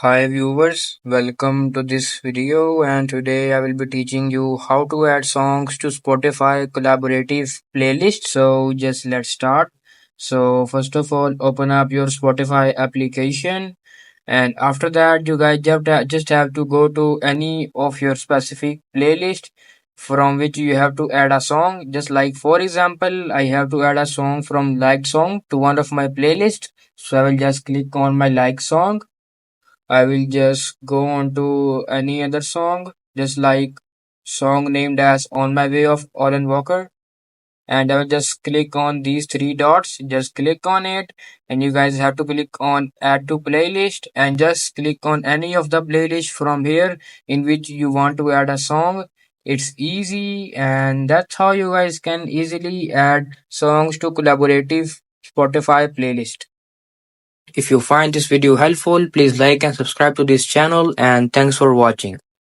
Hi viewers, welcome to this video and today I will be teaching you how to add songs to Spotify collaborative playlist. So just let's start. So first of all, open up your Spotify application and after that you guys just have to go to any of your specific playlist from which you have to add a song. Just like for example, I have to add a song from like song to one of my playlist. So I will just click on my like song. I will just go on to any other song, just like song named as On My Way of Alan Walker. And I will just click on these three dots, just click on it, and you guys have to click on add to playlist and just click on any of the playlist from here in which you want to add a song. It's easy, and that's how you guys can easily add songs to collaborative Spotify playlist. If you find this video helpful, please like and subscribe to this channel and thanks for watching.